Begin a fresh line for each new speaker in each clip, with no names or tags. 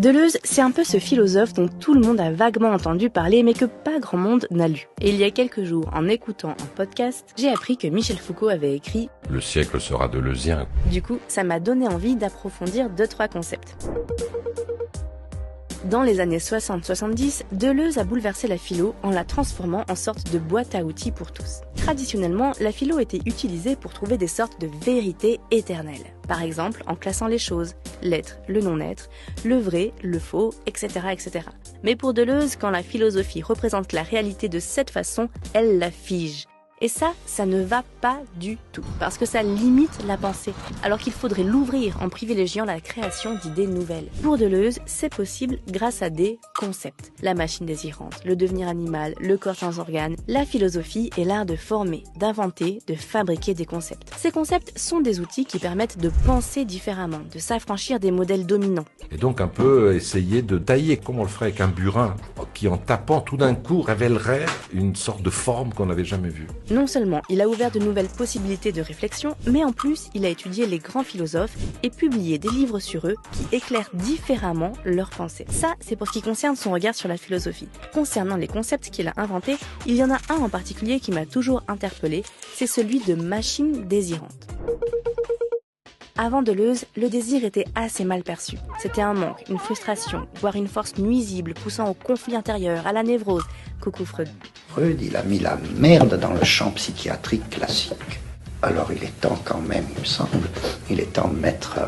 Deleuze, c'est un peu ce philosophe dont tout le monde a vaguement entendu parler mais que pas grand monde n'a lu. Et il y a quelques jours, en écoutant un podcast, j'ai appris que Michel Foucault avait écrit «
Le siècle sera deleuzien ».
Du coup, ça m'a donné envie d'approfondir 2-3 concepts. Dans les années 60-70, Deleuze a bouleversé la philo en la transformant en sorte de boîte à outils pour tous. Traditionnellement, la philo était utilisée pour trouver des sortes de vérités éternelles. Par exemple, en classant les choses, l'être, le non-être, le vrai, le faux, etc., etc. Mais pour Deleuze, quand la philosophie représente la réalité de cette façon, elle la fige. Et ça ne va pas du tout, parce que ça limite la pensée, alors qu'il faudrait l'ouvrir en privilégiant la création d'idées nouvelles. Pour Deleuze, c'est possible grâce à des concepts. La machine désirante, le devenir animal, le corps sans organes, la philosophie est l'art de former, d'inventer, de fabriquer des concepts. Ces concepts sont des outils qui permettent de penser différemment, de s'affranchir des modèles dominants.
Et donc un peu essayer de tailler, comme on le ferait avec un burin, qui en tapant tout d'un coup révélerait une sorte de forme qu'on n'avait jamais vue.
Non seulement il a ouvert de nouvelles possibilités de réflexion, mais en plus il a étudié les grands philosophes et publié des livres sur eux qui éclairent différemment leurs pensées. Ça, c'est pour ce qui concerne son regard sur la philosophie. Concernant les concepts qu'il a inventés, il y en a un en particulier qui m'a toujours interpellée, c'est celui de machine désirante. Avant Deleuze, le désir était assez mal perçu. C'était un manque, une frustration, voire une force nuisible poussant au conflit intérieur, à la névrose. Coucou Freud.
Freud, il a mis la merde dans le champ psychiatrique classique. Alors il est temps quand même, il me semble, il est temps de mettre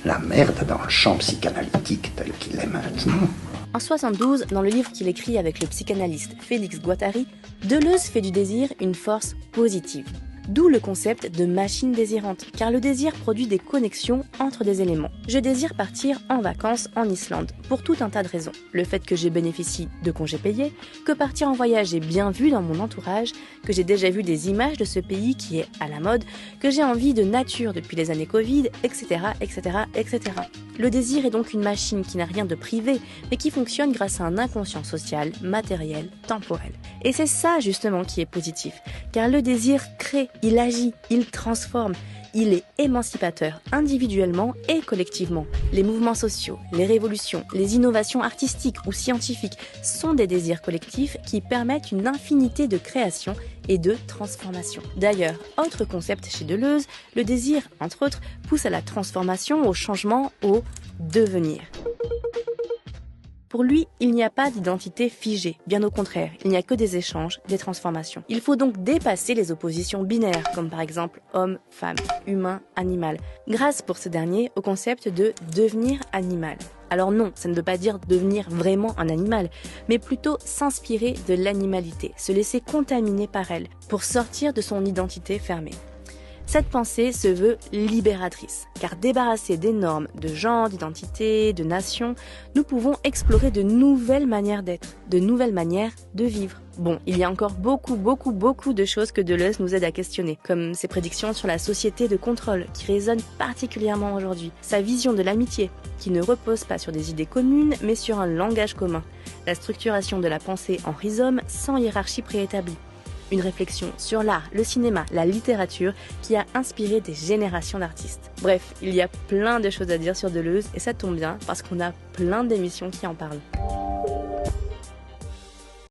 la merde dans le champ psychanalytique tel qu'il est maintenant.
En 72, dans le livre qu'il écrit avec le psychanalyste Félix Guattari, Deleuze fait du désir une force positive. D'où le concept de machine désirante, car le désir produit des connexions entre des éléments. Je désire partir en vacances en Islande, pour tout un tas de raisons. Le fait que j'ai bénéficié de congés payés, que partir en voyage est bien vu dans mon entourage, que j'ai déjà vu des images de ce pays qui est à la mode, que j'ai envie de nature depuis les années Covid, etc., etc., etc. Le désir est donc une machine qui n'a rien de privé, mais qui fonctionne grâce à un inconscient social, matériel, temporel. Et c'est ça justement qui est positif, car le désir crée, il agit, il transforme, il est émancipateur individuellement et collectivement. Les mouvements sociaux, les révolutions, les innovations artistiques ou scientifiques sont des désirs collectifs qui permettent une infinité de créations et de transformations. D'ailleurs, autre concept chez Deleuze, le désir, entre autres, pousse à la transformation, au changement, au devenir. Pour lui, il n'y a pas d'identité figée, bien au contraire, il n'y a que des échanges, des transformations. Il faut donc dépasser les oppositions binaires, comme par exemple homme, femme, humain, animal, grâce pour ce dernier au concept de devenir animal. Alors non, ça ne veut pas dire devenir vraiment un animal, mais plutôt s'inspirer de l'animalité, se laisser contaminer par elle, pour sortir de son identité fermée. Cette pensée se veut libératrice, car débarrassés des normes de genre, d'identité, de nation, nous pouvons explorer de nouvelles manières d'être, de nouvelles manières de vivre. Bon, il y a encore beaucoup de choses que Deleuze nous aide à questionner, comme ses prédictions sur la société de contrôle, qui résonnent particulièrement aujourd'hui, sa vision de l'amitié, qui ne repose pas sur des idées communes, mais sur un langage commun, la structuration de la pensée en rhizome sans hiérarchie préétablie. Une réflexion sur l'art, le cinéma, la littérature qui a inspiré des générations d'artistes. Bref, il y a plein de choses à dire sur Deleuze et ça tombe bien parce qu'on a plein d'émissions qui en parlent.